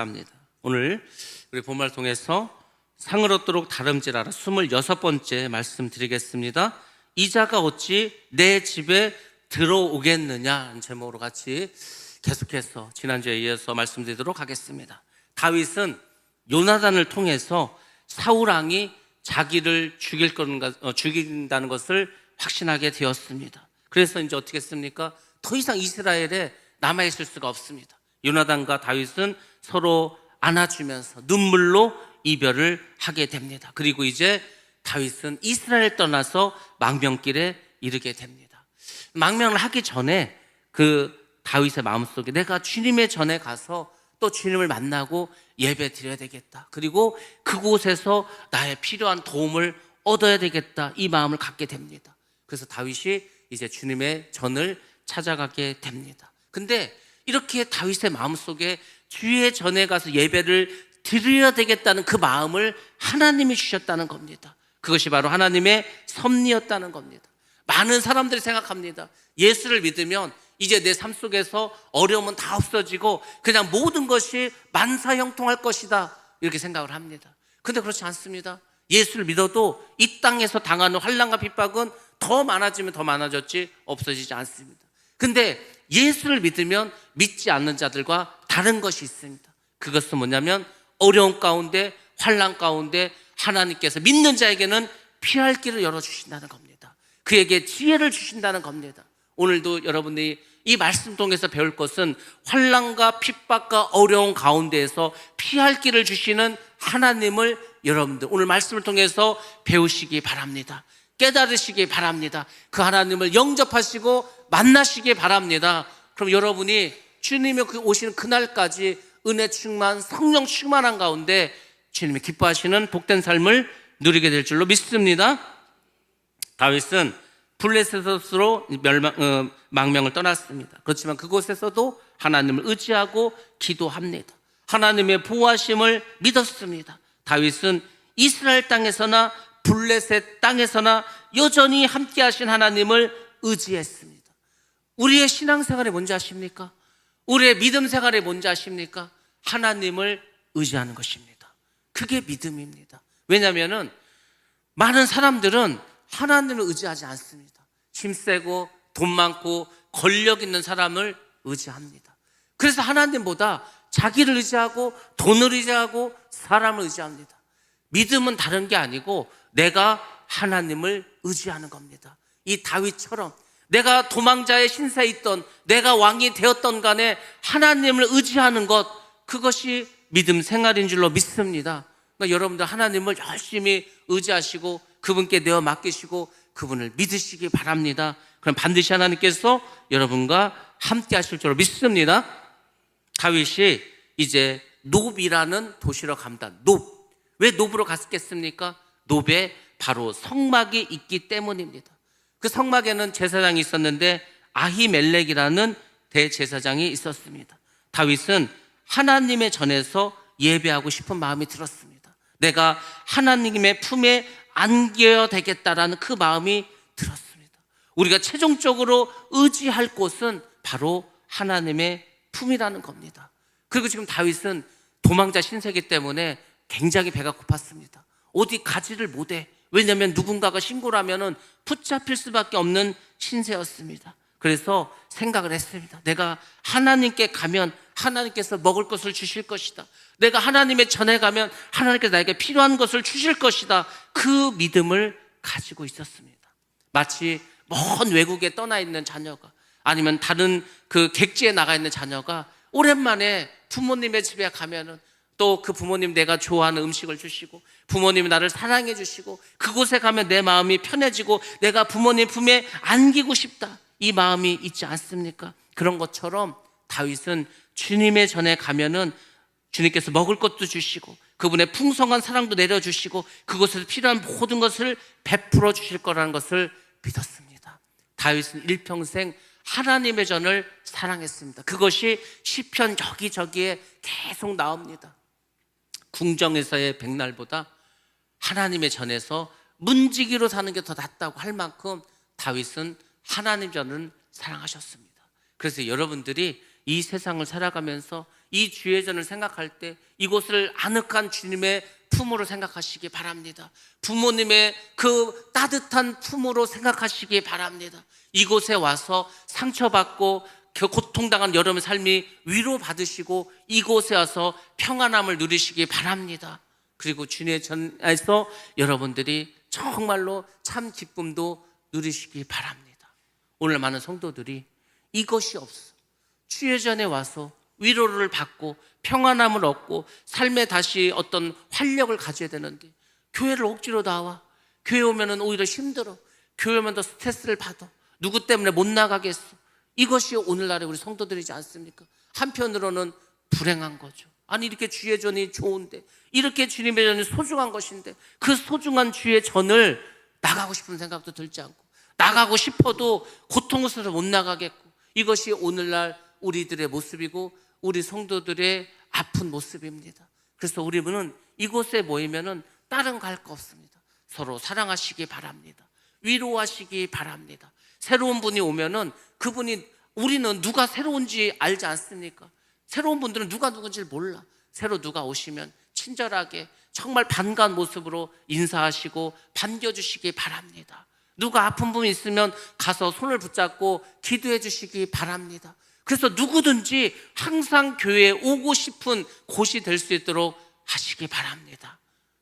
합니다. 오늘 우리 본문을 통해서 상을 얻도록 다름질하라 26번째 말씀드리겠습니다. 이자가 어찌 내 집에 들어오겠느냐 제목으로 같이 계속해서 지난주에 이어서 말씀드리도록 하겠습니다. 다윗은 요나단을 통해서 사울 왕이 자기를 죽인다는 것을 확신하게 되었습니다. 그래서 이제 어떻게 했습니까? 더 이상 이스라엘에 남아있을 수가 없습니다. 요나단과 다윗은 서로 안아주면서 눈물로 이별을 하게 됩니다. 그리고 이제 다윗은 이스라엘 떠나서 망명길에 이르게 됩니다. 망명을 하기 전에 그 다윗의 마음속에 내가 주님의 전에 가서 또 주님을 만나고 예배 드려야 되겠다. 그리고 그곳에서 나의 필요한 도움을 얻어야 되겠다. 이 마음을 갖게 됩니다. 그래서 다윗이 이제 주님의 전을 찾아가게 됩니다. 근데 이렇게 다윗의 마음속에 주의 전에 가서 예배를 드려야 되겠다는 그 마음을 하나님이 주셨다는 겁니다. 그것이 바로 하나님의 섭리였다는 겁니다. 많은 사람들이 생각합니다. 예수를 믿으면 이제 내 삶 속에서 어려움은 다 없어지고 그냥 모든 것이 만사형통할 것이다, 이렇게 생각을 합니다. 근데 그렇지 않습니다. 예수를 믿어도 이 땅에서 당하는 환난과 핍박은 더 많아지면 더 많아졌지 없어지지 않습니다. 근데 예수를 믿으면 믿지 않는 자들과 다른 것이 있습니다. 그것은 뭐냐면 어려움 가운데, 환난 가운데 하나님께서 믿는 자에게는 피할 길을 열어주신다는 겁니다. 그에게 지혜를 주신다는 겁니다. 오늘도 여러분들이 이 말씀 통해서 배울 것은 환난과 핍박과 어려움 가운데에서 피할 길을 주시는 하나님을 여러분들 오늘 말씀을 통해서 배우시기 바랍니다. 깨달으시기 바랍니다. 그 하나님을 영접하시고 만나시기 바랍니다. 그럼 여러분이 주님이 오시는 그날까지 은혜 충만, 성령 충만한 가운데 주님이 기뻐하시는 복된 삶을 누리게 될 줄로 믿습니다. 다윗은 블레셋으로 망명을 떠났습니다. 그렇지만 그곳에서도 하나님을 의지하고 기도합니다. 하나님의 보호하심을 믿었습니다. 다윗은 이스라엘 땅에서나 블레셋 땅에서나 여전히 함께 하신 하나님을 의지했습니다. 우리의 신앙생활이 뭔지 아십니까? 우리의 믿음 생활이 뭔지 아십니까? 하나님을 의지하는 것입니다. 그게 믿음입니다. 왜냐하면 많은 사람들은 하나님을 의지하지 않습니다. 힘세고 돈 많고 권력 있는 사람을 의지합니다. 그래서 하나님보다 자기를 의지하고 돈을 의지하고 사람을 의지합니다. 믿음은 다른 게 아니고 내가 하나님을 의지하는 겁니다. 이 다윗처럼 내가 도망자의 신세에 있던, 내가 왕이 되었던 간에 하나님을 의지하는 것, 그것이 믿음 생활인 줄로 믿습니다. 그러니까 여러분들 하나님을 열심히 의지하시고 그분께 내어 맡기시고 그분을 믿으시기 바랍니다. 그럼 반드시 하나님께서 여러분과 함께 하실 줄로 믿습니다. 다윗이 이제 놉이라는 도시로 갑니다. 놉. 왜 놉으로 갔겠습니까? 놉에 바로 성막이 있기 때문입니다. 그 성막에는 제사장이 있었는데 아히멜렉이라는 대제사장이 있었습니다. 다윗은 하나님의 전에서 예배하고 싶은 마음이 들었습니다. 내가 하나님의 품에 안겨야 되겠다라는 그 마음이 들었습니다. 우리가 최종적으로 의지할 곳은 바로 하나님의 품이라는 겁니다. 그리고 지금 다윗은 도망자 신세이기 때문에 굉장히 배가 고팠습니다. 어디 가지를 못해. 왜냐하면 누군가가 신고를 하면 붙잡힐 수밖에 없는 신세였습니다. 그래서 생각을 했습니다. 내가 하나님께 가면 하나님께서 먹을 것을 주실 것이다. 내가 하나님의 전에 가면 하나님께서 나에게 필요한 것을 주실 것이다. 그 믿음을 가지고 있었습니다. 마치 먼 외국에 떠나 있는 자녀가, 아니면 다른 그 객지에 나가 있는 자녀가 오랜만에 부모님의 집에 가면은 또 그 부모님 내가 좋아하는 음식을 주시고 부모님이 나를 사랑해 주시고 그곳에 가면 내 마음이 편해지고 내가 부모님 품에 안기고 싶다, 이 마음이 있지 않습니까? 그런 것처럼 다윗은 주님의 전에 가면은 주님께서 먹을 것도 주시고 그분의 풍성한 사랑도 내려주시고 그곳에서 필요한 모든 것을 베풀어 주실 거라는 것을 믿었습니다. 다윗은 일평생 하나님의 전을 사랑했습니다. 그것이 시편 여기저기에 계속 나옵니다. 궁정에서의 백날보다 하나님의 전에서 문지기로 사는 게 더 낫다고 할 만큼 다윗은 하나님 전을 사랑하셨습니다. 그래서 여러분들이 이 세상을 살아가면서 이 주의 전을 생각할 때 이곳을 아늑한 주님의 품으로 생각하시기 바랍니다. 부모님의 그 따뜻한 품으로 생각하시기 바랍니다. 이곳에 와서 상처받고 고통당한 여러분의 삶이 위로받으시고 이곳에 와서 평안함을 누리시기 바랍니다. 그리고 주님의 전에서 여러분들이 정말로 참 기쁨도 누리시기 바랍니다. 오늘 많은 성도들이 이것이 없어 주의 전에 와서 위로를 받고 평안함을 얻고 삶에 다시 어떤 활력을 가져야 되는데 교회를 억지로 나와. 교회 오면은 오히려 힘들어. 교회 오면 더 스트레스를 받아. 누구 때문에 못 나가겠어. 이것이 오늘날의 우리 성도들이지 않습니까? 한편으로는 불행한 거죠. 아니 이렇게 주의 전이 좋은데, 이렇게 주님의 전이 소중한 것인데 그 소중한 주의 전을 나가고 싶은 생각도 들지 않고, 나가고 싶어도 고통스러워서 못 나가겠고, 이것이 오늘날 우리들의 모습이고 우리 성도들의 아픈 모습입니다. 그래서 우리는 이곳에 모이면은 다른 거 할 거 없습니다. 서로 사랑하시기 바랍니다. 위로하시기 바랍니다. 새로운 분이 오면은 그분이, 우리는 누가 새로운지 알지 않습니까? 새로운 분들은 누가 누군지 몰라. 새로 누가 오시면 친절하게 정말 반가운 모습으로 인사하시고 반겨주시기 바랍니다. 누가 아픈 분이 있으면 가서 손을 붙잡고 기도해 주시기 바랍니다. 그래서 누구든지 항상 교회에 오고 싶은 곳이 될 수 있도록 하시기 바랍니다.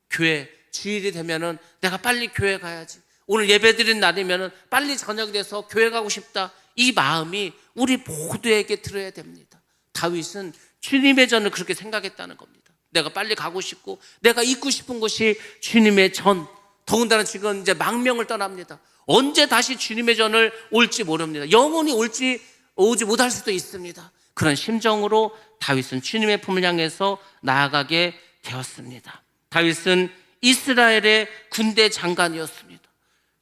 교회 주일이 되면은 내가 빨리 교회 가야지, 오늘 예배 드린 날이면은 빨리 저녁이 돼서 교회 가고 싶다, 이 마음이 우리 모두에게 들어야 됩니다. 다윗은 주님의 전을 그렇게 생각했다는 겁니다. 내가 빨리 가고 싶고 내가 있고 싶은 곳이 주님의 전. 더군다나 지금 이제 망명을 떠납니다. 언제 다시 주님의 전을 올지 모릅니다. 영원히 오지 못할 수도 있습니다. 그런 심정으로 다윗은 주님의 품을 향해서 나아가게 되었습니다. 다윗은 이스라엘의 군대 장관이었습니다.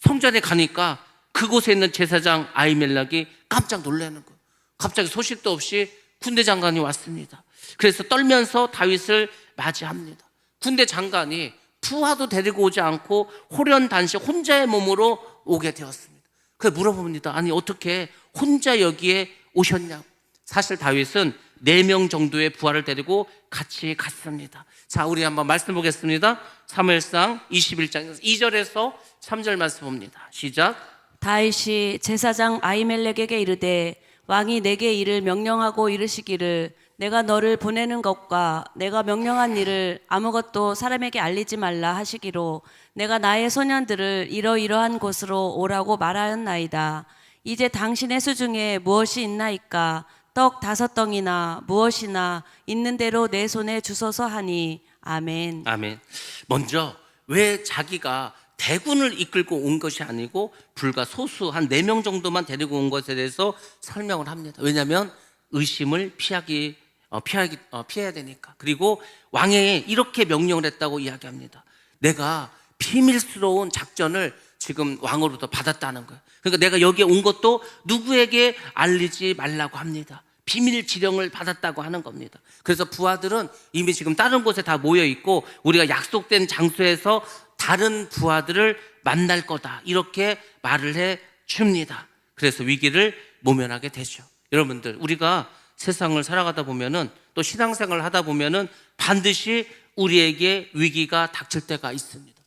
성전에 가니까 그곳에 있는 제사장 아히멜렉이 깜짝 놀라는 거예요. 갑자기 소식도 없이 군대 장관이 왔습니다. 그래서 떨면서 다윗을 맞이합니다. 군대 장관이 부하도 데리고 오지 않고 호련단식 혼자의 몸으로 오게 되었습니다. 그래서 물어봅니다. 아니 어떻게 혼자 여기에 오셨냐고. 사실 다윗은 4명 정도의 부하를 데리고 같이 갔습니다. 자, 우리 한번 말씀 보겠습니다. 사무엘상 21장 2절에서 3절 말씀 봅니다. 시작. 다윗이 제사장 아히멜렉에게 이르되 왕이 내게 이를 명령하고 이르시기를 내가 너를 보내는 것과 내가 명령한 일을 아무것도 사람에게 알리지 말라 하시기로 내가 나의 소년들을 이러이러한 곳으로 오라고 말하였나이다. 이제 당신의 수중에 무엇이 있나이까? 떡 5덩이나 무엇이나 있는 대로 내 손에 주소서 하니. 아멘. 아멘. 먼저 왜 자기가 대군을 이끌고 온 것이 아니고 불과 소수 한 4명 정도만 데리고 온 것에 대해서 설명을 합니다. 왜냐하면 의심을 피해야 되니까. 그리고 왕이 이렇게 명령을 했다고 이야기합니다. 내가 비밀스러운 작전을 지금 왕으로부터 받았다는 거예요. 그러니까 내가 여기에 온 것도 누구에게 알리지 말라고 합니다. 비밀 지령을 받았다고 하는 겁니다. 그래서 부하들은 이미 지금 다른 곳에 다 모여 있고 우리가 약속된 장소에서 다른 부하들을 만날 거다, 이렇게 말을 해 줍니다. 그래서 위기를 모면하게 되죠. 여러분들, 우리가 세상을 살아가다 보면은 또 신앙생활을 하다 보면은 반드시 우리에게 위기가 닥칠 때가 있습니다.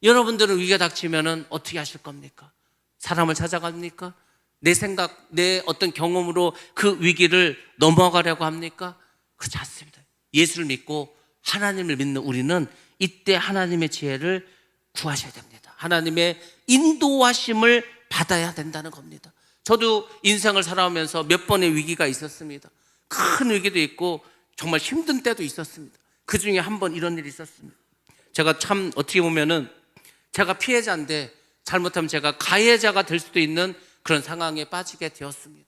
여러분들은 위기가 닥치면은 어떻게 하실 겁니까? 사람을 찾아갑니까? 내 생각, 내 어떤 경험으로 그 위기를 넘어가려고 합니까? 그렇지 않습니다. 예수를 믿고 하나님을 믿는 우리는 이때 하나님의 지혜를 구하셔야 됩니다. 하나님의 인도하심을 받아야 된다는 겁니다. 저도 인생을 살아오면서 몇 번의 위기가 있었습니다. 큰 위기도 있고 정말 힘든 때도 있었습니다. 그 중에 한 번 이런 일이 있었습니다. 제가 참 어떻게 보면은 제가 피해자인데 잘못하면 제가 가해자가 될 수도 있는 그런 상황에 빠지게 되었습니다.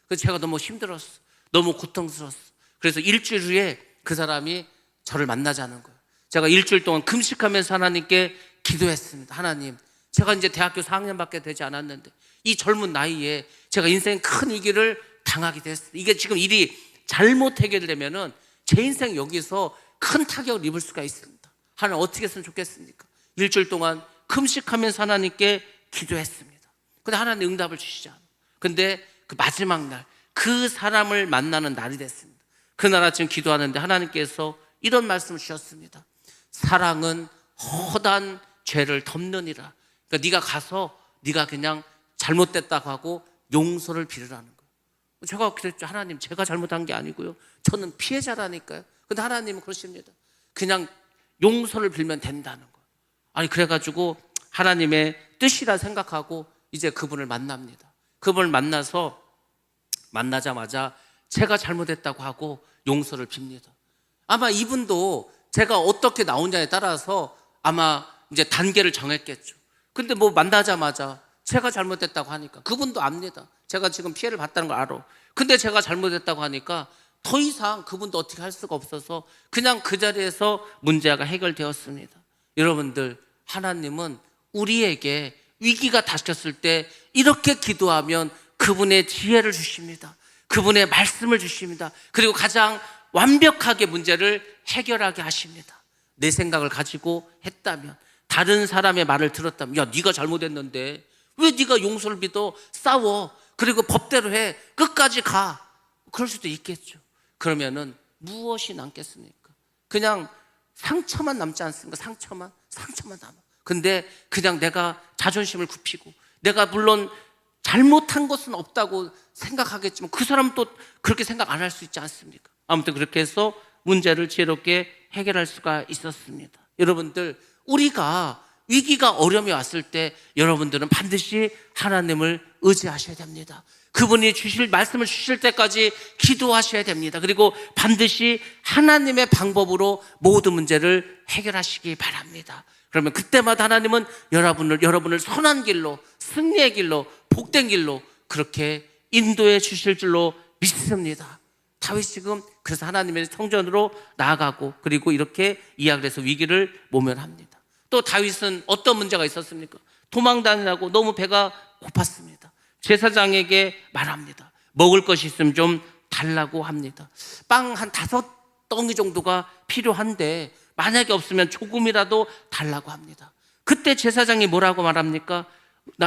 그래서 제가 너무 힘들었어. 너무 고통스러웠어. 그래서 일주일 후에 그 사람이 저를 만나자는 거예요. 제가 일주일 동안 금식하면서 하나님께 기도했습니다. 하나님, 제가 이제 대학교 4학년밖에 되지 않았는데 이 젊은 나이에 제가 인생 큰 위기를 당하게 됐어요. 이게 지금 일이 잘못 해결되면은 제 인생 여기서 큰 타격을 입을 수가 있습니다. 하나님 어떻게 했으면 좋겠습니까? 일주일 동안 금식하면서 하나님께 기도했습니다. 근데 하나님 응답을 주시지 않아요. 근데 그 마지막 날, 그 사람을 만나는 날이 됐습니다. 그날 아침 기도하는데 하나님께서 이런 말씀을 주셨습니다. 사랑은 허다한 죄를 덮느니라. 그러니까 네가 가서 네가 그냥 잘못됐다고 하고 용서를 빌으라는 거예요. 제가 그랬죠. 하나님, 제가 잘못한 게 아니고요, 저는 피해자라니까요. 근데 하나님은 그러십니다. 그냥 용서를 빌면 된다는 거예요. 아니, 그래가지고 하나님의 뜻이라 생각하고 이제 그분을 만납니다. 그분을 만나자마자 제가 잘못했다고 하고 용서를 빕니다. 아마 이분도 제가 어떻게 나오냐에 따라서 아마 이제 단계를 정했겠죠. 근데 뭐 만나자마자 제가 잘못했다고 하니까 그분도 압니다. 제가 지금 피해를 봤다는 걸 알아. 근데 제가 잘못했다고 하니까 더 이상 그분도 어떻게 할 수가 없어서 그냥 그 자리에서 문제가 해결되었습니다. 여러분들, 하나님은 우리에게 위기가 닥쳤을 때 이렇게 기도하면 그분의 지혜를 주십니다. 그분의 말씀을 주십니다. 그리고 가장 완벽하게 문제를 해결하게 하십니다. 내 생각을 가지고 했다면, 다른 사람의 말을 들었다면, 야, 네가 잘못했는데 왜 네가 용서를 믿어? 싸워. 그리고 법대로 해. 끝까지 가. 그럴 수도 있겠죠. 그러면은 무엇이 남겠습니까? 그냥 상처만 남지 않습니까? 상처만 남아. 근데 그냥 내가 자존심을 굽히고, 내가 물론 잘못한 것은 없다고 생각하겠지만 그 사람은 또 그렇게 생각 안 할 수 있지 않습니까? 아무튼 그렇게 해서 문제를 지혜롭게 해결할 수가 있었습니다. 여러분들, 우리가 위기가 어려움이 왔을 때 여러분들은 반드시 하나님을 의지하셔야 됩니다. 그분이 말씀을 주실 때까지 기도하셔야 됩니다. 그리고 반드시 하나님의 방법으로 모든 문제를 해결하시기 바랍니다. 그러면 그때마다 하나님은 여러분을 선한 길로, 승리의 길로, 복된 길로 그렇게 인도해 주실 줄로 믿습니다. 다윗이 지금 그래서 하나님의 성전으로 나아가고, 그리고 이렇게 이야기를 해서 위기를 모면합니다. 또 다윗은 어떤 문제가 있었습니까? 도망 다니라고 너무 배가 고팠습니다. 제사장에게 말합니다. 먹을 것이 있으면 좀 달라고 합니다. 빵 한 5덩이 정도가 필요한데 만약에 없으면 조금이라도 달라고 합니다. 그때 제사장이 뭐라고 말합니까?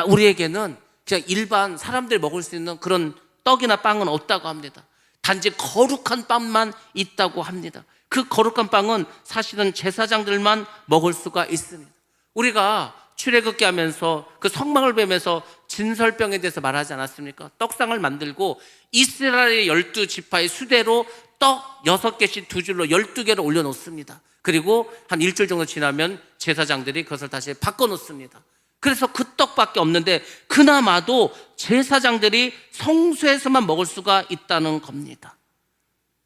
우리에게는 그냥 일반 사람들이 먹을 수 있는 그런 떡이나 빵은 없다고 합니다. 단지 거룩한 빵만 있다고 합니다. 그 거룩한 빵은 사실은 제사장들만 먹을 수가 있습니다. 우리가 출애굽기 하면서 그 성막을 뵈면서 진설병에 대해서 말하지 않았습니까? 떡상을 만들고 이스라엘의 12지파의 수대로 떡 6개씩 2줄로 12개를 올려놓습니다. 그리고 한 일주일 정도 지나면 제사장들이 그것을 다시 바꿔놓습니다. 그래서 그 떡밖에 없는데 그나마도 제사장들이 성소에서만 먹을 수가 있다는 겁니다.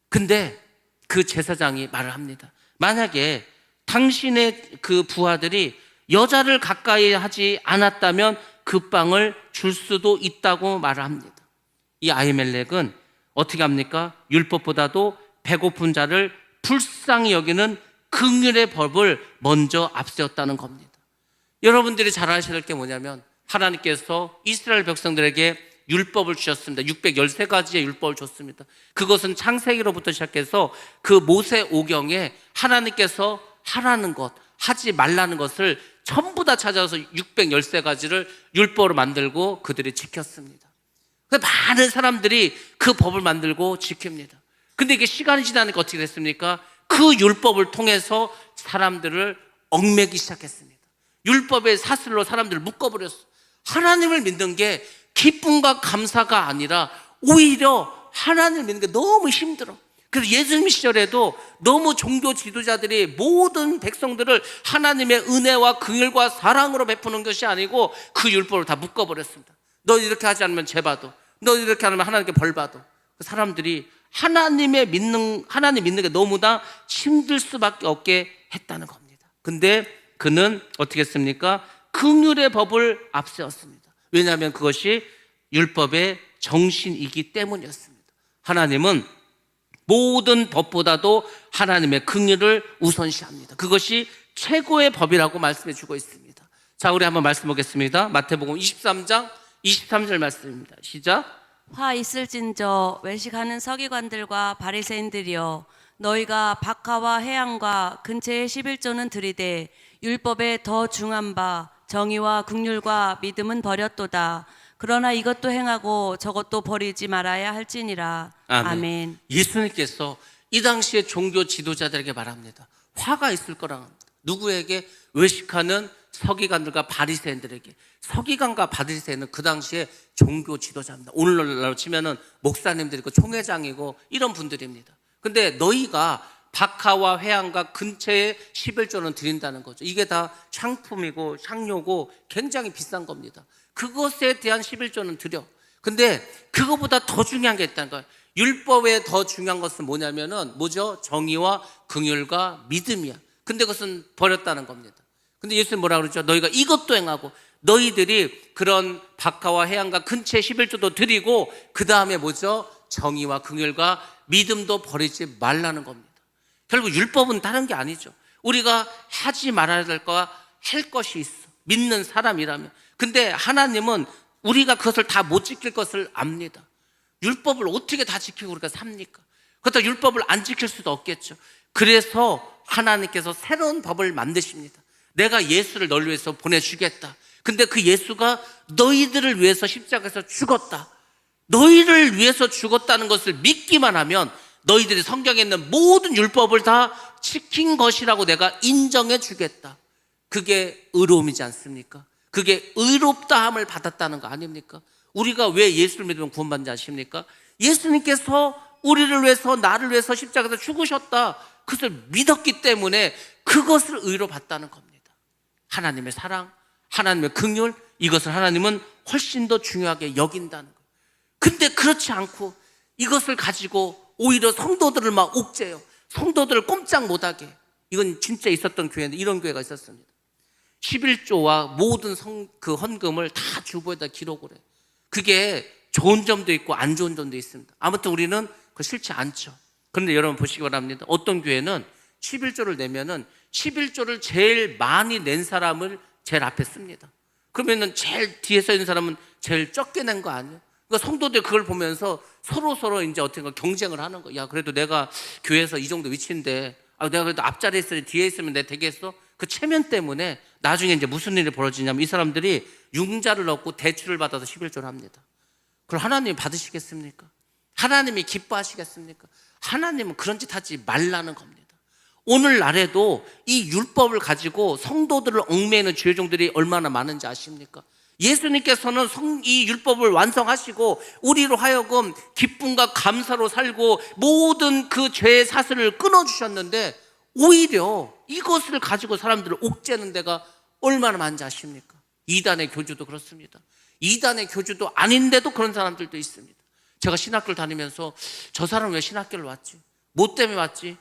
근데 그 제사장이 말을 합니다. 만약에 당신의 그 부하들이 여자를 가까이 하지 않았다면 그 빵을 줄 수도 있다고 말을 합니다. 이 아히멜렉은 어떻게 합니까? 율법보다도 배고픈 자를 불쌍히 여기는 긍휼의 법을 먼저 앞세웠다는 겁니다. 여러분들이 잘 아셔야 될 게 뭐냐면, 하나님께서 이스라엘 백성들에게 율법을 주셨습니다. 613가지의 율법을 줬습니다. 그것은 창세기로부터 시작해서 그 모세오경에 하나님께서 하라는 것, 하지 말라는 것을 전부 다 찾아서 613가지를 율법으로 만들고 그들이 지켰습니다. 많은 사람들이 그 법을 만들고 지킵니다. 근데 이게 시간이 지나니까 어떻게 됐습니까? 그 율법을 통해서 사람들을 얽매기 시작했습니다. 율법의 사슬로 사람들을 묶어버렸어. 하나님을 믿는 게 기쁨과 감사가 아니라 오히려 하나님을 믿는 게 너무 힘들어. 그래서 예수님 시절에도 너무 종교 지도자들이 모든 백성들을 하나님의 은혜와 긍휼과 사랑으로 베푸는 것이 아니고 그 율법을 다 묶어버렸습니다. 너 이렇게 하지 않으면 죄 받아. 너 이렇게 하면 하나님께 벌 받아. 그 사람들이 하나님 믿는 게 너무나 힘들 수밖에 없게 했다는 겁니다. 근데 그는 어떻게 했습니까? 긍휼의 법을 앞세웠습니다. 왜냐하면 그것이 율법의 정신이기 때문이었습니다. 하나님은 모든 법보다도 하나님의 긍휼을 우선시합니다. 그것이 최고의 법이라고 말씀해 주고 있습니다. 자, 우리 한번 말씀 보겠습니다. 마태복음 23장 23절 말씀입니다. 시작. 화 있을진저 외식하는 서기관들과 바리새인들이여, 너희가 박하와 해양과 근처의 11조는 들이되 율법에 더 중한 바 정의와 긍휼과 믿음은 버렸도다. 그러나 이것도 행하고 저것도 버리지 말아야 할지니라. 아멘. 예수님께서 이 당시에 종교 지도자들에게 말합니다. 화가 있을 거라고 합니다. 누구에게? 외식하는 서기관들과 바리새인들에게. 서기관과 바리새인은 그 당시에 종교 지도자입니다. 오늘날로 치면은 목사님들이고 총회장이고 이런 분들입니다. 근데 너희가 박하와 회양과 근처에 11조는 드린다는 거죠. 이게 다 상품이고 향료고 굉장히 비싼 겁니다. 그것에 대한 11조는 드려. 근데 그거보다 더 중요한 게 있다는 거예요. 율법에 더 중요한 것은 뭐냐면은 뭐죠? 정의와 긍휼과 믿음이야. 근데 그것은 버렸다는 겁니다. 근데 예수님 뭐라 그러죠? 너희가 이것도 행하고 너희들이 그런 박하와 해안과 근처에 11조도 드리고 그 다음에 뭐죠? 정의와 긍휼과 믿음도 버리지 말라는 겁니다. 결국 율법은 다른 게 아니죠. 우리가 하지 말아야 될 거와 할 것이 있어. 믿는 사람이라면. 근데 하나님은 우리가 그것을 다 못 지킬 것을 압니다. 율법을 어떻게 다 지키고 우리가 삽니까? 그렇다고 율법을 안 지킬 수도 없겠죠. 그래서 하나님께서 새로운 법을 만드십니다. 내가 예수를 너를 위해서 보내주겠다. 근데 그 예수가 너희들을 위해서 십자가에서 죽었다. 너희를 위해서 죽었다는 것을 믿기만 하면 너희들이 성경에 있는 모든 율법을 다 지킨 것이라고 내가 인정해 주겠다. 그게 의로움이지 않습니까? 그게 의롭다함을 받았다는 거 아닙니까? 우리가 왜 예수를 믿으면 구원받는지 아십니까? 예수님께서 우리를 위해서 나를 위해서 십자가에서 죽으셨다. 그것을 믿었기 때문에 그것을 의로 받다는 겁니다. 하나님의 사랑, 하나님의 긍휼, 이것을 하나님은 훨씬 더 중요하게 여긴다는 거예요. 근데 그렇지 않고 이것을 가지고 오히려 성도들을 막 옥죄요. 성도들을 꼼짝 못하게. 이건 진짜 있었던 교회인데 이런 교회가 있었습니다. 11조와 모든 그 헌금을 다 주보에다 기록을 해요. 그게 좋은 점도 있고 안 좋은 점도 있습니다. 아무튼 우리는 그거 싫지 않죠. 그런데 여러분 보시기 바랍니다. 어떤 교회는 11조를 내면은 11조를 제일 많이 낸 사람을 제일 앞에 씁니다. 그러면은 제일 뒤에 서 있는 사람은 제일 적게 낸 거 아니에요? 그러니까 성도들 그걸 보면서 서로 이제 어떻게 경쟁을 하는 거야. 야, 그래도 내가 교회에서 이 정도 위치인데, 내가 그래도 앞자리에 있으면 뒤에 있으면 내가 되겠어? 그 체면 때문에 나중에 이제 무슨 일이 벌어지냐면 이 사람들이 융자를 얻고 대출을 받아서 11조를 합니다. 그걸 하나님이 받으시겠습니까? 하나님이 기뻐하시겠습니까? 하나님은 그런 짓 하지 말라는 겁니다. 오늘날에도 이 율법을 가지고 성도들을 얽매이는 죄종들이 얼마나 많은지 아십니까? 예수님께서는 이 율법을 완성하시고 우리로 하여금 기쁨과 감사로 살고 모든 그 죄의 사슬을 끊어주셨는데 오히려 이것을 가지고 사람들을 옥죄는 데가 얼마나 많은지 아십니까? 이단의 교주도 그렇습니다. 이단의 교주도 아닌데도 그런 사람들도 있습니다. 제가 신학교를 다니면서 저 사람은 왜 신학교를 왔지? 뭐 때문에 왔지?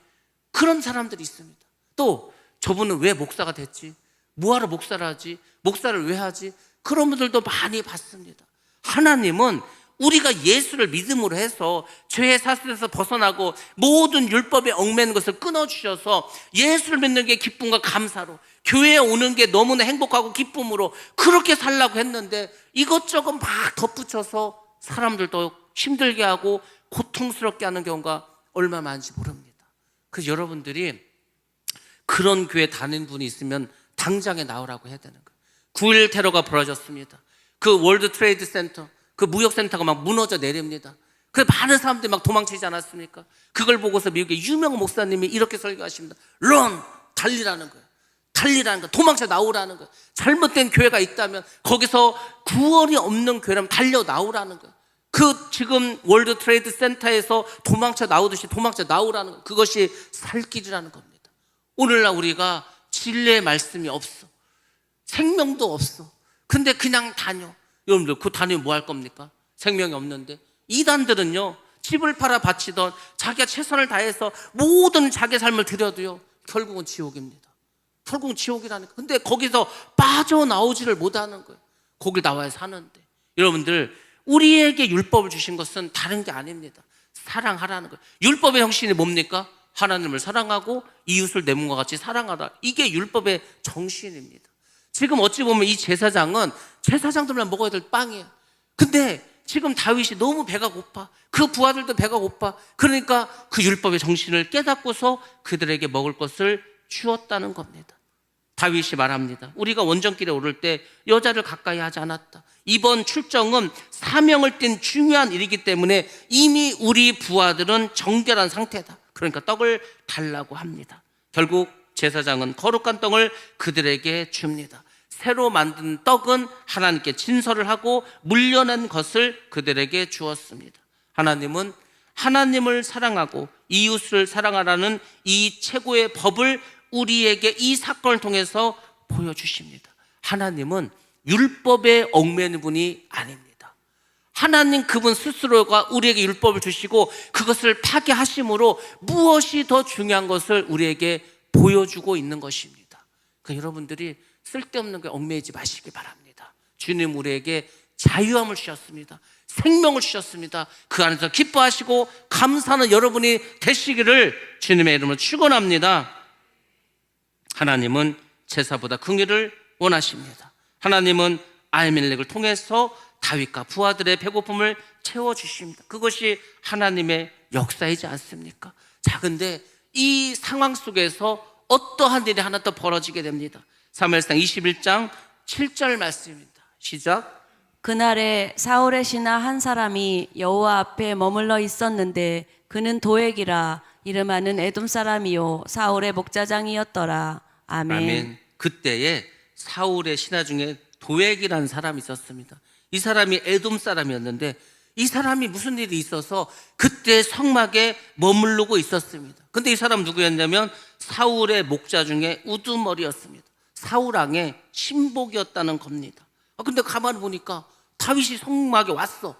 그런 사람들이 있습니다. 또 저분은 왜 목사가 됐지? 뭐하러 목사를 하지? 목사를 왜 하지? 그런 분들도 많이 봤습니다. 하나님은 우리가 예수를 믿음으로 해서 죄의 사슬에서 벗어나고 모든 율법에 얽매는 것을 끊어주셔서 예수를 믿는 게 기쁨과 감사로, 교회에 오는 게 너무나 행복하고 기쁨으로 그렇게 살라고 했는데 이것저것 막 덧붙여서 사람들도 힘들게 하고 고통스럽게 하는 경우가 얼마나 많은지 모릅니다. 그래서 여러분들이 그런 교회 다니는 분이 있으면 당장에 나오라고 해야 되는 거예요. 9.11 테러가 벌어졌습니다. 그 월드 트레이드 센터, 그 무역센터가 막 무너져 내립니다. 그래서 많은 사람들이 막 도망치지 않았습니까? 그걸 보고서 미국의 유명 목사님이 이렇게 설교하십니다. 런! 달리라는 거예요. 달리라는 거예요. 도망쳐 나오라는 거예요. 잘못된 교회가 있다면 거기서 구원이 없는 교회라면 달려 나오라는 거예요. 그 지금 월드 트레이드 센터에서 도망쳐 나오듯이 도망쳐 나오라는 거예요. 그것이 살 길이라는 겁니다. 오늘날 우리가 진리의 말씀이 없어. 생명도 없어. 근데 그냥 다녀. 여러분들 그 다니면 뭐 할 겁니까? 생명이 없는데. 이단들은요, 집을 팔아 바치던 자기가 최선을 다해서 모든 자기 삶을 들여도요, 결국은 지옥입니다. 결국은 지옥이라니까. 근데 거기서 빠져나오지를 못하는 거예요. 거길 나와야 사는데. 여러분들, 우리에게 율법을 주신 것은 다른 게 아닙니다. 사랑하라는 거예요. 율법의 형식이 뭡니까? 하나님을 사랑하고 이웃을 내 몸과 같이 사랑하라. 이게 율법의 정신입니다. 지금 어찌 보면 이 제사장은 제사장들만 먹어야 될 빵이에요. 근데 지금 다윗이 너무 배가 고파. 그 부하들도 배가 고파. 그러니까 그 율법의 정신을 깨닫고서 그들에게 먹을 것을 주었다는 겁니다. 다윗이 말합니다. 우리가 원정길에 오를 때 여자를 가까이 하지 않았다. 이번 출정은 사명을 띤 중요한 일이기 때문에 이미 우리 부하들은 정결한 상태다. 그러니까 떡을 달라고 합니다. 결국 제사장은 거룩한 떡을 그들에게 줍니다. 새로 만든 떡은 하나님께 진설을 하고 물려낸 것을 그들에게 주었습니다. 하나님은 하나님을 사랑하고 이웃을 사랑하라는 이 최고의 법을 우리에게 이 사건을 통해서 보여주십니다. 하나님은 율법에 얽매는 분이 아닙니다. 하나님 그분 스스로가 우리에게 율법을 주시고 그것을 파괴하심으로 무엇이 더 중요한 것을 우리에게 보여주고 있는 것입니다. 그러니까 여러분들이 쓸데없는 게 얽매이지 마시기 바랍니다. 주님 우리에게 자유함을 주셨습니다. 생명을 주셨습니다. 그 안에서 기뻐하시고 감사하는 여러분이 되시기를 주님의 이름으로 축원합니다. 하나님은 제사보다 긍휼을 원하십니다. 하나님은 아히멜렉을 통해서 다윗과 부하들의 배고픔을 채워주십니다. 그것이 하나님의 역사이지 않습니까? 자, 근데 이 상황 속에서 어떠한 일이 하나 더 벌어지게 됩니다. 사무엘상 21장 7절 말씀입니다. 시작. 그날에 사울의 신하 한 사람이 여호와 앞에 머물러 있었는데 그는 도액이라 이름하는 에돔 사람이요 사울의 목자장이었더라. 아멘. 아멘. 그때에 사울의 신하 중에 도액이라는 사람이 있었습니다. 이 사람이 에돔 사람이었는데 이 사람이 무슨 일이 있어서 그때 성막에 머무르고 있었습니다. 근데 이 사람 누구였냐면 사울의 목자 중에 우두머리였습니다. 사울왕의 신복이었다는 겁니다. 근데 가만히 보니까 다윗이 성막에 왔어.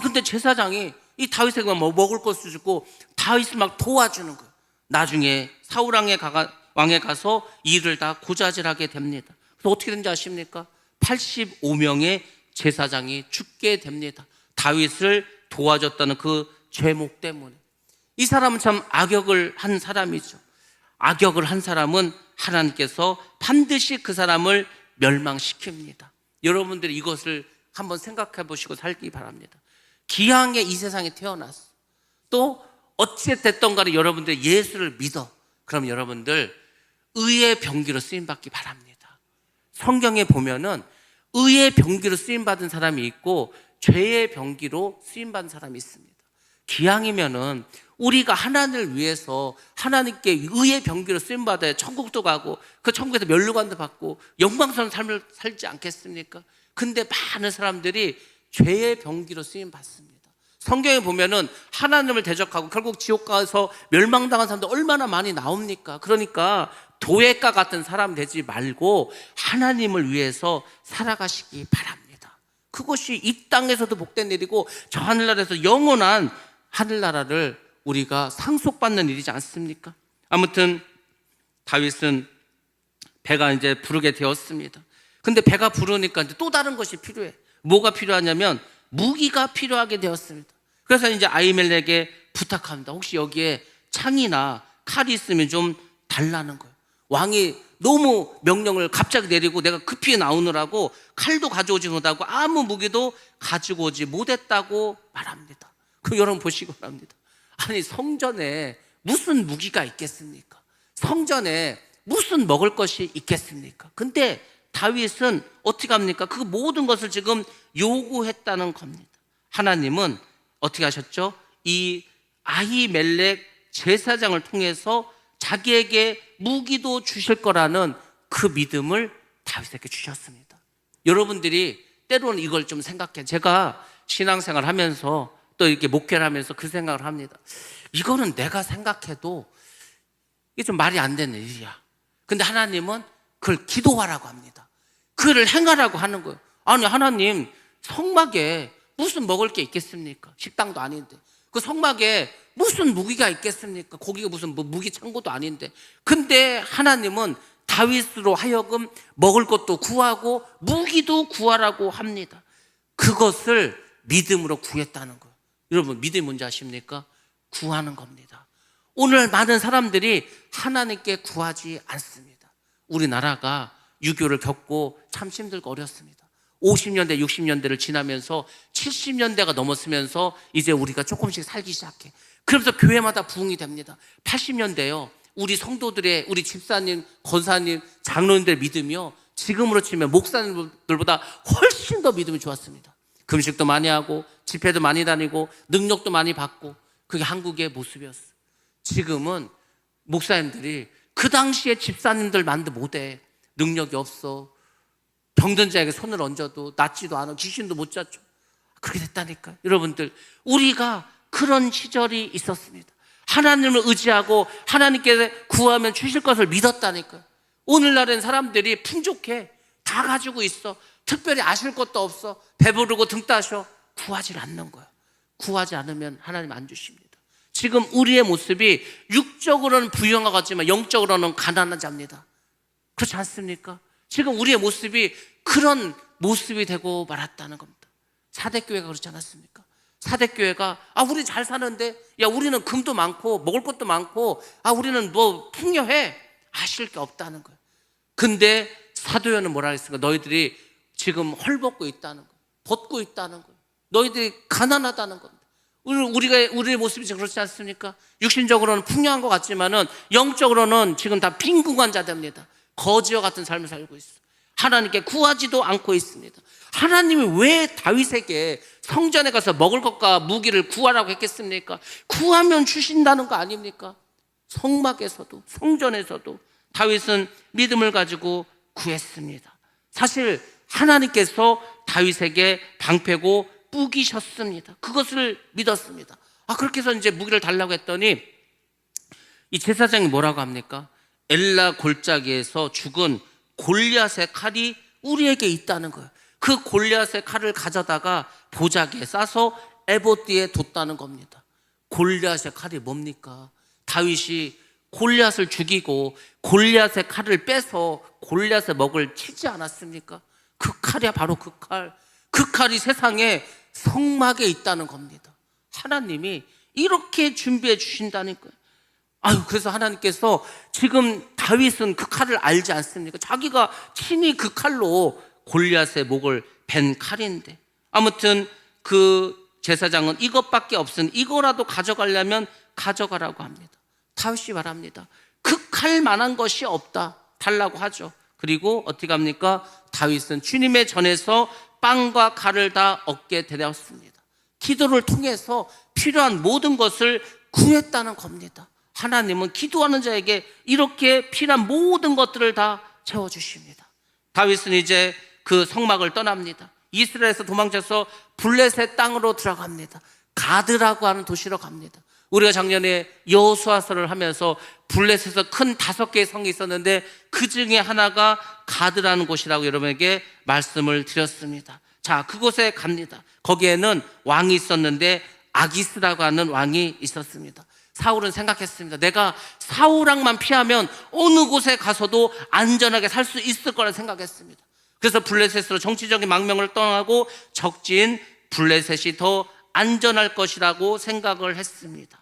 근데 제사장이 이 다윗에게 먹을 것을 주고 다윗을 막 도와주는 거예요. 나중에 사울왕에 가서 일을 다 고자질하게 됩니다. 그래서 어떻게 된지 아십니까? 85명의 제사장이 죽게 됩니다. 다윗을 도와줬다는 그 죄목 때문에. 이 사람은 참 악역을 한 사람이죠. 악역을 한 사람은 하나님께서 반드시 그 사람을 멸망시킵니다. 여러분들이 이것을 한번 생각해 보시고 살기 바랍니다. 기왕에 이 세상에 태어났어. 또 어찌됐든 간에 여러분들 예수를 믿어. 그럼 여러분들 의의 병기로 쓰임받기 바랍니다. 성경에 보면은 의의 병기로 쓰임받은 사람이 있고 죄의 병기로 쓰임받은 사람이 있습니다. 기왕이면은 우리가 하나님을 위해서 하나님께 의의 병기로 쓰임받아야 천국도 가고 그 천국에서 면류관도 받고 영광스러운 삶을 살지 않겠습니까? 근데 많은 사람들이 죄의 병기로 쓰임받습니다. 성경에 보면은 하나님을 대적하고 결국 지옥 가서 멸망당한 사람들 얼마나 많이 나옵니까? 그러니까 도액과 같은 사람 되지 말고 하나님을 위해서 살아가시기 바랍니다. 그것이 이 땅에서도 복된 일이고 저 하늘나라에서 영원한 하늘나라를 우리가 상속받는 일이지 않습니까? 아무튼 다윗은 배가 이제 부르게 되었습니다. 근데 배가 부르니까 이제 또 다른 것이 필요해. 뭐가 필요하냐면 무기가 필요하게 되었습니다. 그래서 이제 아히멜렉에게 부탁합니다. 혹시 여기에 창이나 칼이 있으면 좀 달라는 거예요. 왕이 너무 명령을 갑자기 내리고 내가 급히 나오느라고 칼도 가져오지 못하고 아무 무기도 가지고 오지 못했다고 말합니다. 그 여러분 보시기 바랍니다. 아니 성전에 무슨 무기가 있겠습니까? 성전에 무슨 먹을 것이 있겠습니까? 근데 다윗은 어떻게 합니까? 그 모든 것을 지금 요구했다는 겁니다. 하나님은 어떻게 하셨죠? 이 아히멜렉 제사장을 통해서 자기에게 무기도 주실 거라는 그 믿음을 다윗에게 주셨습니다. 여러분들이 때로는 이걸 좀 생각해. 제가 신앙생활 하면서 또 이렇게 목회를 하면서 그 생각을 합니다. 이거는 내가 생각해도 이게 좀 말이 안 되는 일이야. 근데 하나님은 그걸 기도하라고 합니다. 그를 행하라고 하는 거예요. 아니 하나님 성막에 무슨 먹을 게 있겠습니까? 식당도 아닌데 그 성막에 무슨 무기가 있겠습니까? 거기가 무슨 무기 창고도 아닌데 근데 하나님은 다윗으로 하여금 먹을 것도 구하고 무기도 구하라고 합니다. 그것을 믿음으로 구했다는 거예요. 여러분 믿음이 뭔지 아십니까? 구하는 겁니다. 오늘 많은 사람들이 하나님께 구하지 않습니다. 우리나라가 유교를 겪고 참 힘들고 어렵습니다. 50년대 60년대를 지나면서 70년대가 넘었으면서 이제 우리가 조금씩 살기 시작해. 그러면서 교회마다 부흥이 됩니다. 80년대요 우리 성도들의, 우리 집사님, 권사님, 장로님들의 믿음이요, 지금으로 치면 목사님들보다 훨씬 더 믿음이 좋았습니다. 금식도 많이 하고 집회도 많이 다니고 능력도 많이 받고, 그게 한국의 모습이었어요. 지금은 목사님들이 그 당시에 집사님들만도 못해, 능력이 없어, 병든 자에게 손을 얹어도 낫지도 않아, 귀신도 못 쫓죠. 그렇게 됐다니까요. 여러분들, 우리가 그런 시절이 있었습니다. 하나님을 의지하고 하나님께 구하면 주실 것을 믿었다니까요. 오늘날엔 사람들이 풍족해, 다 가지고 있어, 특별히 아실 것도 없어, 배부르고 등 따셔, 구하지 않는 거예요. 구하지 않으면 하나님 안 주십니다. 지금 우리의 모습이 육적으로는 부유한 것 같지만 영적으로는 가난한 자입니다. 그렇지 않습니까? 지금 우리의 모습이 그런 모습이 되고 말았다는 겁니다. 사대교회가 그렇지 않았습니까? 사대교회가 우리 잘 사는데, 야, 우리는 금도 많고 먹을 것도 많고, 우리는 뭐 풍요해, 아실 게 없다는 거예요. 근데 사도연은 뭐라 했습니까? 너희들이 지금 헐벗고 있다는 거예요. 벗고 있다는 거예요. 너희들이 가난하다는 겁니다. 우리의 모습이 그렇지 않습니까? 육신적으로는 풍요한 것 같지만은 영적으로는 지금 다 빈궁한 자들입니다. 거지와 같은 삶을 살고 있어요. 하나님께 구하지도 않고 있습니다. 하나님이 왜 다윗에게 성전에 가서 먹을 것과 무기를 구하라고 했겠습니까? 구하면 주신다는 거 아닙니까? 성막에서도 성전에서도 다윗은 믿음을 가지고 구했습니다. 사실 하나님께서 다윗에게 방패고 무기셨습니다. 그것을 믿었습니다. 그렇게 해서 이제 무기를 달라고 했더니 이 제사장이 뭐라고 합니까? 엘라 골짜기에서 죽은 골리앗의 칼이 우리에게 있다는 거예요. 그 골리앗의 칼을 가져다가 보자기에 싸서 에봇 뒤에 뒀다는 겁니다. 골리앗의 칼이 뭡니까? 다윗이 골리앗을 죽이고 골리앗의 칼을 빼서 골리앗의 목을 치지 않았습니까? 그 칼이 바로 그 칼. 그 칼이 세상에 성막에 있다는 겁니다. 하나님이 이렇게 준비해 주신다니까요. 그래서 하나님께서 지금 다윗은 그 칼을 알지 않습니까? 자기가 친히 그 칼로 골리앗의 목을 벤 칼인데, 아무튼 그 제사장은 이것밖에 없으니 이거라도 가져가려면 가져가라고 합니다. 다윗이 말합니다. 그 칼만한 것이 없다, 달라고 하죠. 그리고 어떻게 합니까? 다윗은 주님의 전에서 빵과 칼을 다 얻게 되었습니다. 기도를 통해서 필요한 모든 것을 구했다는 겁니다. 하나님은 기도하는 자에게 이렇게 필요한 모든 것들을 다 채워주십니다. 다윗은 이제 그 성막을 떠납니다. 이스라엘에서 도망쳐서 블레셋 땅으로 들어갑니다. 가드라고 하는 도시로 갑니다. 우리가 작년에 여호수아서를 하면서 블레셋에서 큰 5개의 성이 있었는데 그 중에 하나가 가드라는 곳이라고 여러분에게 말씀을 드렸습니다. 자, 그곳에 갑니다. 거기에는 왕이 있었는데 아기스라고 하는 왕이 있었습니다. 사울은 생각했습니다. 내가 사울왕만 피하면 어느 곳에 가서도 안전하게 살 수 있을 거라 생각했습니다. 그래서 블레셋으로 정치적인 망명을 떠나고 적진 블레셋이 더 안전할 것이라고 생각을 했습니다.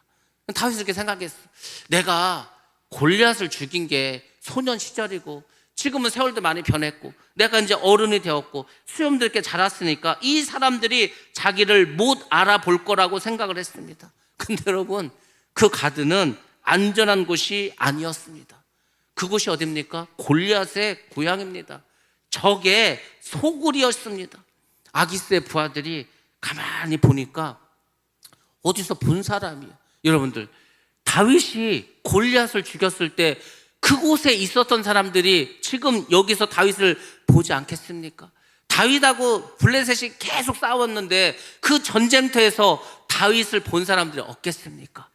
다윗은 이렇게 생각했어. 내가 골리앗을 죽인 게 소년 시절이고 지금은 세월도 많이 변했고 내가 이제 어른이 되었고 수염도 이렇게 자랐으니까 이 사람들이 자기를 못 알아볼 거라고 생각을 했습니다. 근데 여러분, 그 가드는 안전한 곳이 아니었습니다. 그곳이 어디입니까? 골리앗의 고향입니다. 적의 소굴이었습니다. 아기스의 부하들이 가만히 보니까 어디서 본 사람이에요. 여러분들, 다윗이 골리앗을 죽였을 때 그곳에 있었던 사람들이 지금 여기서 다윗을 보지 않겠습니까? 다윗하고 블레셋이 계속 싸웠는데 그 전쟁터에서 다윗을 본 사람들이 없겠습니까?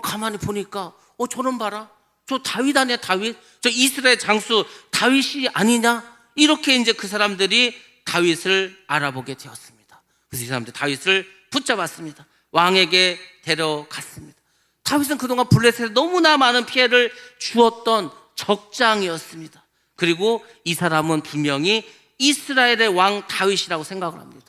가만히 보니까 저런 봐라, 저 다윗 아니야, 다윗? 저 이스라엘 장수 다윗이 아니냐? 이렇게 이제 그 사람들이 다윗을 알아보게 되었습니다. 그래서 이 사람들이 다윗을 붙잡았습니다. 왕에게 데려갔습니다. 다윗은 그동안 블레셋에 너무나 많은 피해를 주었던 적장이었습니다. 그리고 이 사람은 분명히 이스라엘의 왕 다윗이라고 생각을 합니다.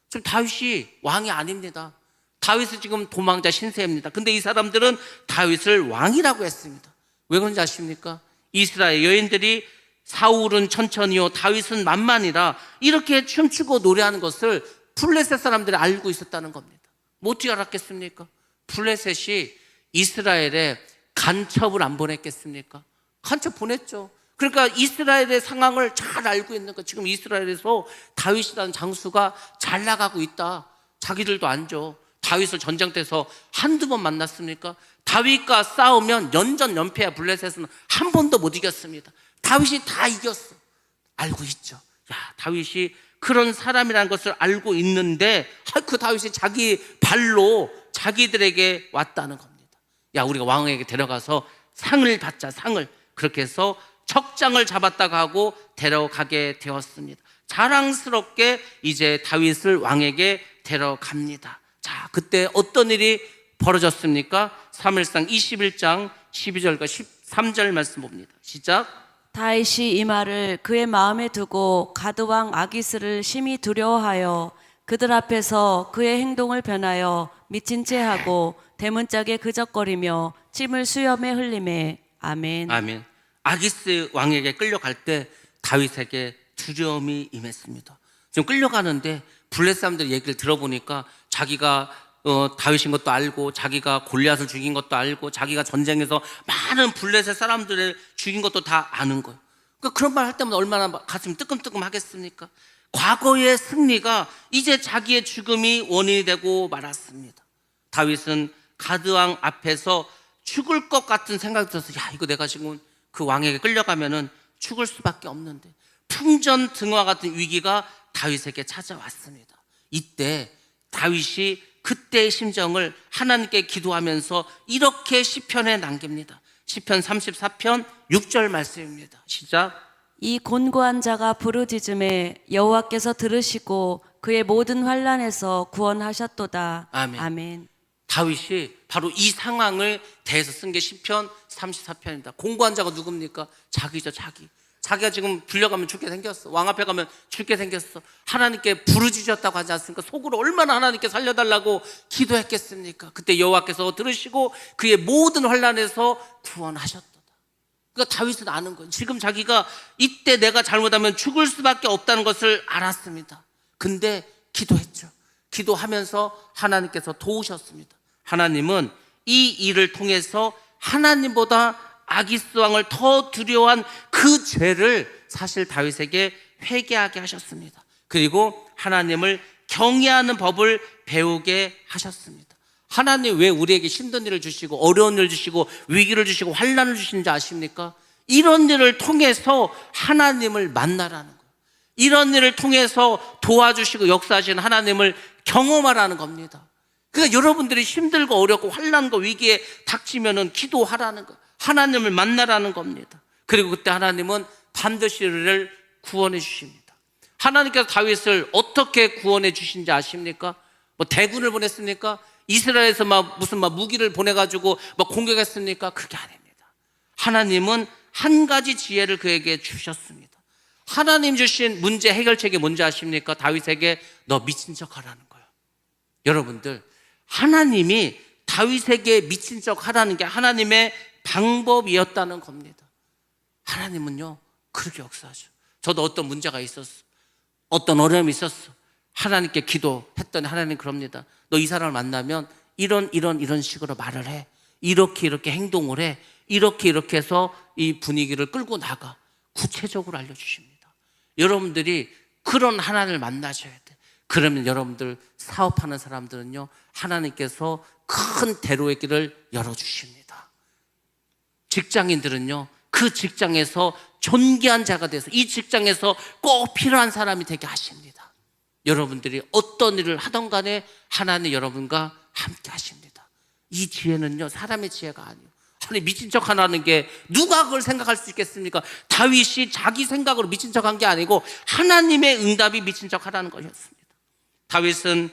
지금 다윗이 왕이 아닙니다. 다윗은 지금 도망자 신세입니다. 근데 이 사람들은 다윗을 왕이라고 했습니다. 왜 그런지 아십니까? 이스라엘 여인들이 사울은 천천히요 다윗은 만만이라 이렇게 춤추고 노래하는 것을 블레셋 사람들이 알고 있었다는 겁니다. 뭐 어떻게 알았겠습니까? 블레셋이 이스라엘의 간첩을 안 보냈겠습니까? 간첩 보냈죠. 그러니까 이스라엘의 상황을 잘 알고 있는 거. 지금 이스라엘에서 다윗이라는 장수가 잘 나가고 있다. 자기들도 안죠. 다윗을 전쟁터에서 한두 번 만났습니까? 다윗과 싸우면 연전연패야. 블레셋은 한 번도 못 이겼습니다. 다윗이 다 이겼어. 알고 있죠. 야, 다윗이 그런 사람이라는 것을 알고 있는데 그 다윗이 자기 발로 자기들에게 왔다는 겁니다. 야, 우리가 왕에게 데려가서 상을 받자. 상을. 그렇게 해서 적장을 잡았다고 하고 데려가게 되었습니다. 자랑스럽게 이제 다윗을 왕에게 데려갑니다. 자, 그때 어떤 일이 벌어졌습니까? 사무엘상 21장 12절과 13절 말씀 봅니다. 시작. 다윗이 이 말을 그의 마음에 두고 가드왕 아기스를 심히 두려워하여 그들 앞에서 그의 행동을 변하여 미친 채 하고 대문짝에 그적거리며 침을 수염에 흘리매. 아멘. 아멘. 아기스 왕에게 끌려갈 때 다윗에게 두려움이 임했습니다. 지금 끌려가는데 블레셋 사람들 얘기를 들어보니까 자기가 다윗인 것도 알고 자기가 골리앗을 죽인 것도 알고 자기가 전쟁에서 많은 블레셋 사람들을 죽인 것도 다 아는 거예요. 그러니까 그런 말 할 때마다 얼마나 가슴이 뜨끔뜨끔 하겠습니까? 과거의 승리가 이제 자기의 죽음이 원인이 되고 말았습니다. 다윗은 가드왕 앞에서 죽을 것 같은 생각이 들어서 야, 이거 내가 지금 그 왕에게 끌려가면은 죽을 수밖에 없는데 풍전등화 같은 위기가 다윗에게 찾아왔습니다. 이때 다윗이 그때의 심정을 하나님께 기도하면서 이렇게 시편에 남깁니다. 시편 34편 6절 말씀입니다. 시작. 이 곤고한 자가 부르짖음에 여호와께서 들으시고 그의 모든 환난에서 구원하셨도다. 아멘. 아멘. 다윗이 바로 이 상황을 대해서 쓴 게 시편 34편입니다. 공고한 자가 누굽니까? 자기죠, 자기. 자기가 지금 불려가면 죽게 생겼어. 왕 앞에 가면 죽게 생겼어. 하나님께 부르짖었다고 하지 않습니까? 속으로 얼마나 하나님께 살려달라고 기도했겠습니까? 그때 여호와께서 들으시고 그의 모든 환난에서 구원하셨도다. 그러니까 다윗은 아는 거예요. 지금 자기가 이때 내가 잘못하면 죽을 수밖에 없다는 것을 알았습니다. 근데 기도했죠. 기도하면서 하나님께서 도우셨습니다. 하나님은 이 일을 통해서 하나님보다 아기스 왕을 더 두려워한 그 죄를 사실 다윗에게 회개하게 하셨습니다. 그리고 하나님을 경외하는 법을 배우게 하셨습니다. 하나님 왜 우리에게 힘든 일을 주시고 어려운 일을 주시고 위기를 주시고 환난을 주시는지 아십니까? 이런 일을 통해서 하나님을 만나라는 거예요. 이런 일을 통해서 도와주시고 역사하시는 하나님을 경험하라는 겁니다. 그러니까 여러분들이 힘들고 어렵고 환난과 위기에 닥치면은 기도하라는 거예요. 하나님을 만나라는 겁니다. 그리고 그때 하나님은 반드시 우리를 구원해 주십니다. 하나님께서 다윗을 어떻게 구원해 주신지 아십니까? 뭐 대군을 보냈습니까? 이스라엘에서 무슨 무기를 보내가지고 공격했습니까? 그게 아닙니다. 하나님은 한 가지 지혜를 그에게 주셨습니다. 하나님 주신 문제 해결책이 뭔지 아십니까? 다윗에게 너 미친 척 하라는 거예요. 여러분들, 하나님이 다윗에게 미친 척 하라는 게 하나님의 방법이었다는 겁니다. 하나님은요, 그렇게 역사하죠. 저도 어떤 문제가 있었어. 어떤 어려움이 있었어. 하나님께 기도했더니 하나님 그럽니다. 너 이 사람을 만나면 이런 식으로 말을 해. 이렇게 행동을 해. 이렇게 해서 이 분위기를 끌고 나가. 구체적으로 알려주십니다. 여러분들이 그런 하나님을 만나셔야 돼. 그러면 여러분들 사업하는 사람들은요, 하나님께서 큰 대로의 길을 열어주십니다. 직장인들은요, 그 직장에서 존귀한 자가 돼서 이 직장에서 꼭 필요한 사람이 되게 하십니다. 여러분들이 어떤 일을 하던 간에 하나님 여러분과 함께 하십니다. 이 지혜는요, 사람의 지혜가 아니에요. 아니, 미친 척 하라는 게 누가 그걸 생각할 수 있겠습니까? 다윗이 자기 생각으로 미친 척 한 게 아니고 하나님의 응답이 미친 척 하라는 것이었습니다. 다윗은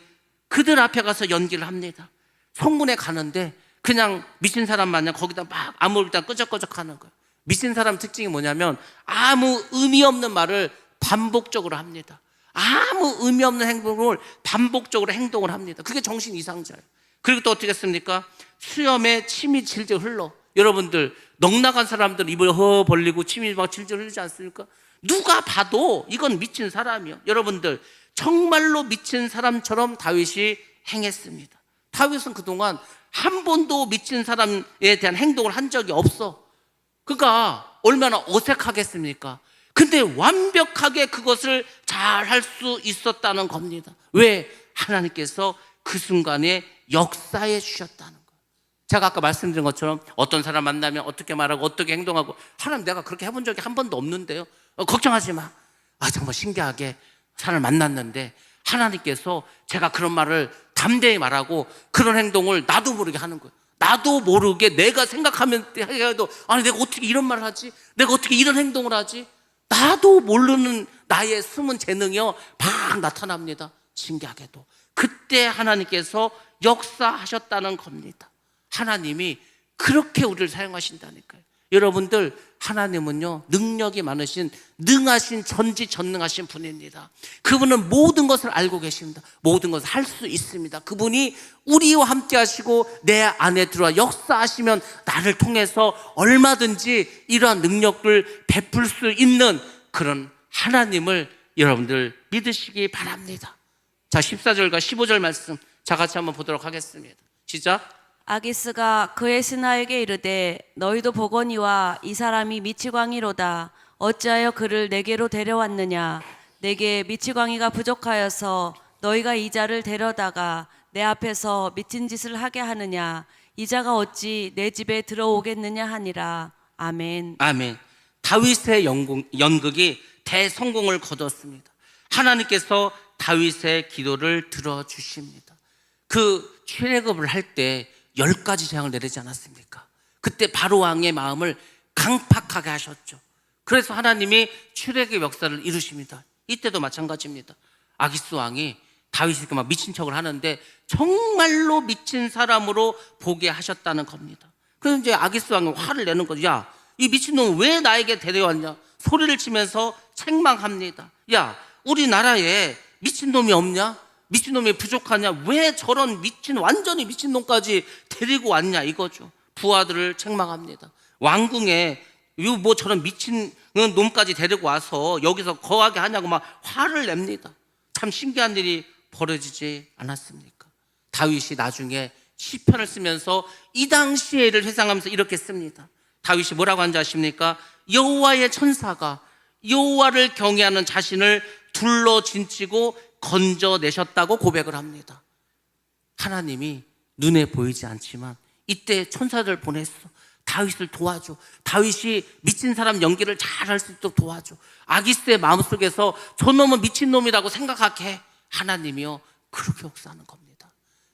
그들 앞에 가서 연기를 합니다. 성문에 가는데 그냥 미친 사람 마냥 거기다 막 아무렇게나 끄적끄적 하는 거예요. 미친 사람 특징이 뭐냐면 아무 의미 없는 말을 반복적으로 합니다. 아무 의미 없는 행동을 반복적으로 행동을 합니다. 그게 정신 이상자예요. 그리고 또 어떻게 했습니까? 수염에 침이 질질 흘러. 여러분들 넉나간 사람들은 입을 허 벌리고 침이 막 질질 흘리지 않습니까? 누가 봐도 이건 미친 사람이요. 여러분들 정말로 미친 사람처럼 다윗이 행했습니다. 다윗은 그동안 한 번도 미친 사람에 대한 행동을 한 적이 없어. 그가 얼마나 어색하겠습니까? 근데 완벽하게 그것을 잘 할 수 있었다는 겁니다. 왜? 하나님께서 그 순간에 역사해 주셨다는 거예요. 제가 아까 말씀드린 것처럼 어떤 사람 만나면 어떻게 말하고 어떻게 행동하고, 하나님 내가 그렇게 해본 적이 한 번도 없는데요. 걱정하지 마. 정말 신기하게 사람을 만났는데 하나님께서 제가 그런 말을 담대히 말하고 그런 행동을 나도 모르게 하는 거예요. 나도 모르게 내가 생각하면 해도, 아니 내가 어떻게 이런 말을 하지? 내가 어떻게 이런 행동을 하지? 나도 모르는 나의 숨은 재능이요 막 나타납니다. 신기하게도 그때 하나님께서 역사하셨다는 겁니다. 하나님이 그렇게 우리를 사용하신다니까요. 여러분들, 하나님은요 능력이 많으신, 능하신, 전지전능하신 분입니다. 그분은 모든 것을 알고 계십니다. 모든 것을 할 수 있습니다. 그분이 우리와 함께 하시고 내 안에 들어와 역사하시면 나를 통해서 얼마든지 이러한 능력을 베풀 수 있는 그런 하나님을 여러분들 믿으시기 바랍니다. 자, 14절과 15절 말씀 자 같이 한번 보도록 하겠습니다. 시작. 아기스가 그의 신하에게 이르되 너희도 보거니와 이 사람이 미치광이로다. 어찌하여 그를 내게로 데려왔느냐? 내게 미치광이가 부족하여서 너희가 이 자를 데려다가 내 앞에서 미친 짓을 하게 하느냐? 이 자가 어찌 내 집에 들어오겠느냐 하니라. 아멘. 아멘. 다윗의 연극이 대성공을 거뒀습니다. 하나님께서 다윗의 기도를 들어주십니다. 그 출애굽을 할 때 10가지 재앙을 내리지 않았습니까? 그때 바로 왕의 마음을 강팍하게 하셨죠. 그래서 하나님이 출애굽의 역사를 이루십니다. 이때도 마찬가지입니다. 아기스 왕이 다윗이 막 미친 척을 하는데 정말로 미친 사람으로 보게 하셨다는 겁니다. 그래서 이제 아기스 왕이 화를 내는 거죠. 야, 이 미친놈 왜 나에게 데려왔냐? 소리를 치면서 책망합니다. 야, 우리나라에 미친놈이 없냐? 미친놈이 부족하냐? 왜 저런 완전히 미친놈까지 데리고 왔냐? 이거죠. 부하들을 책망합니다. 왕궁에 뭐 저런 미친 놈까지 데리고 와서 여기서 거하게 하냐고 막 화를 냅니다. 참 신기한 일이 벌어지지 않았습니까? 다윗이 나중에 시편을 쓰면서 이 당시에를 회상하면서 이렇게 씁니다. 다윗이 뭐라고 하는지 아십니까? 여호와의 천사가 여호와를 경외하는 자신을 둘러 진치고 건져내셨다고 고백을 합니다. 하나님이 눈에 보이지 않지만 이때 천사를 보냈어. 다윗을 도와줘. 다윗이 미친 사람 연기를 잘 할 수 있도록 도와줘. 아기스의 마음속에서 저놈은 미친놈이라고 생각하게 해. 하나님이요 그렇게 역사하는 겁니다.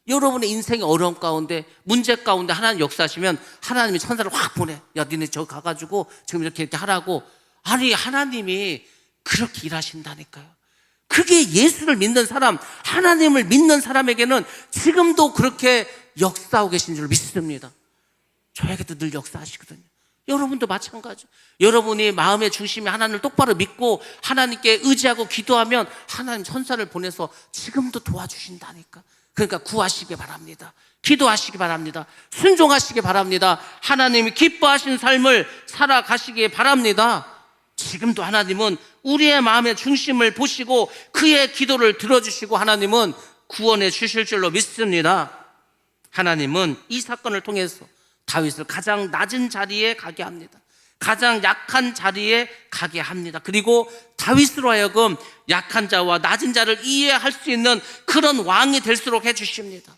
여러분의 인생의 어려움 가운데, 문제 가운데 하나님 역사하시면 하나님이 천사를 확 보내. 야, 니네 저기 가가지고 지금 이렇게 하라고. 아니, 하나님이 그렇게 일하신다니까요. 그게 예수를 믿는 사람, 하나님을 믿는 사람에게는 지금도 그렇게 역사하고 계신 줄 믿습니다. 저에게도 늘 역사하시거든요. 여러분도 마찬가지. 여러분이 마음의 중심에 하나님을 똑바로 믿고 하나님께 의지하고 기도하면 하나님 천사를 보내서 지금도 도와주신다니까. 그러니까 구하시기 바랍니다. 기도하시기 바랍니다. 순종하시기 바랍니다. 하나님이 기뻐하신 삶을 살아가시기 바랍니다. 지금도 하나님은 우리의 마음의 중심을 보시고 그의 기도를 들어주시고 하나님은 구원해 주실 줄로 믿습니다. 하나님은 이 사건을 통해서 다윗을 가장 낮은 자리에 가게 합니다. 가장 약한 자리에 가게 합니다. 그리고 다윗으로 하여금 약한 자와 낮은 자를 이해할 수 있는 그런 왕이 될수록 해주십니다.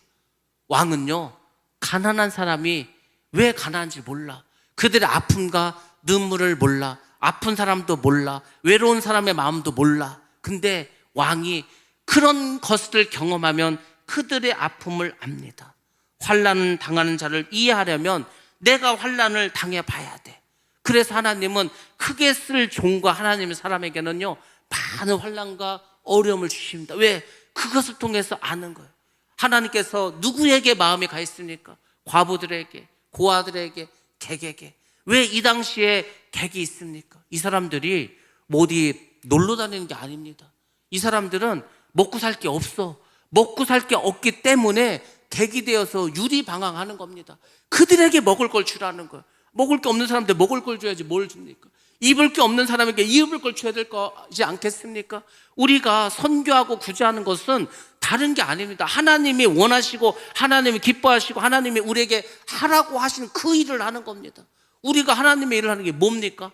왕은요, 가난한 사람이 왜 가난한지 몰라. 그들의 아픔과 눈물을 몰라. 아픈 사람도 몰라. 외로운 사람의 마음도 몰라. 근데 왕이 그런 것을 경험하면 그들의 아픔을 압니다. 환난을 당하는 자를 이해하려면 내가 환난을 당해봐야 돼. 그래서 하나님은 크게 쓸 종과 하나님의 사람에게는요 많은 환난과 어려움을 주십니다. 왜? 그것을 통해서 아는 거예요. 하나님께서 누구에게 마음이 가 있습니까? 과부들에게, 고아들에게, 객에게. 왜 이 당시에 객이 있습니까? 이 사람들이 뭐 어디 놀러 다니는 게 아닙니다. 이 사람들은 먹고 살 게 없어. 먹고 살 게 없기 때문에 객이 되어서 유리방황하는 겁니다. 그들에게 먹을 걸 주라는 거예요. 먹을 게 없는 사람들 먹을 걸 줘야지 뭘 줍니까? 입을 게 없는 사람에게 입을 걸 줘야 될 거지 않겠습니까? 우리가 선교하고 구제하는 것은 다른 게 아닙니다. 하나님이 원하시고 하나님이 기뻐하시고 하나님이 우리에게 하라고 하시는 그 일을 하는 겁니다. 우리가 하나님의 일을 하는 게 뭡니까?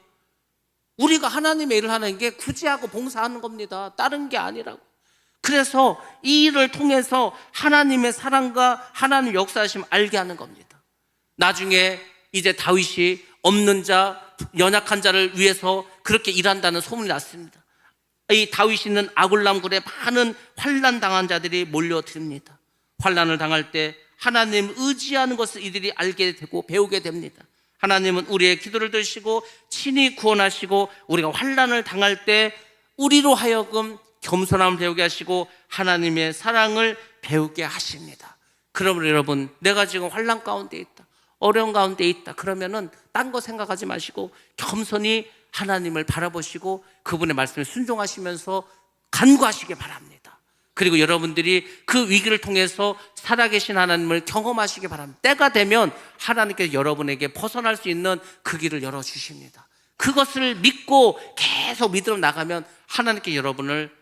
우리가 하나님의 일을 하는 게 구제하고 봉사하는 겁니다. 다른 게 아니라고. 그래서 이 일을 통해서 하나님의 사랑과 하나님의 역사하심을 알게 하는 겁니다. 나중에 이제 다윗이 없는 자, 연약한 자를 위해서 그렇게 일한다는 소문이 났습니다. 이 다윗이 있는 아굴람 굴에 많은 환난 당한 자들이 몰려듭니다. 환난을 당할 때 하나님 의지하는 것을 이들이 알게 되고 배우게 됩니다. 하나님은 우리의 기도를 들으시고 친히 구원하시고 우리가 환난을 당할 때 우리로 하여금 겸손함을 배우게 하시고 하나님의 사랑을 배우게 하십니다. 그러므로 여러분, 내가 지금 환난 가운데 있다, 어려운 가운데 있다, 그러면은 딴 거 생각하지 마시고 겸손히 하나님을 바라보시고 그분의 말씀에 순종하시면서 간구하시기 바랍니다. 그리고 여러분들이 그 위기를 통해서 살아계신 하나님을 경험하시기 바랍니다. 때가 되면 하나님께서 여러분에게 벗어날 수 있는 그 길을 열어주십니다. 그것을 믿고 계속 믿으러 나가면 하나님께서 여러분을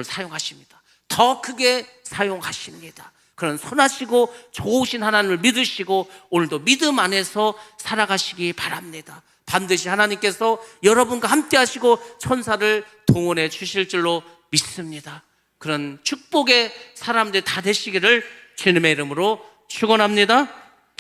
사용하십니다. 더 크게 사용하십니다. 그런 선하시고 좋으신 하나님을 믿으시고 오늘도 믿음 안에서 살아가시기 바랍니다. 반드시 하나님께서 여러분과 함께 하시고 천사를 동원해 주실 줄로 믿습니다. 그런 축복의 사람들 다 되시기를 주님의 이름으로 축원합니다.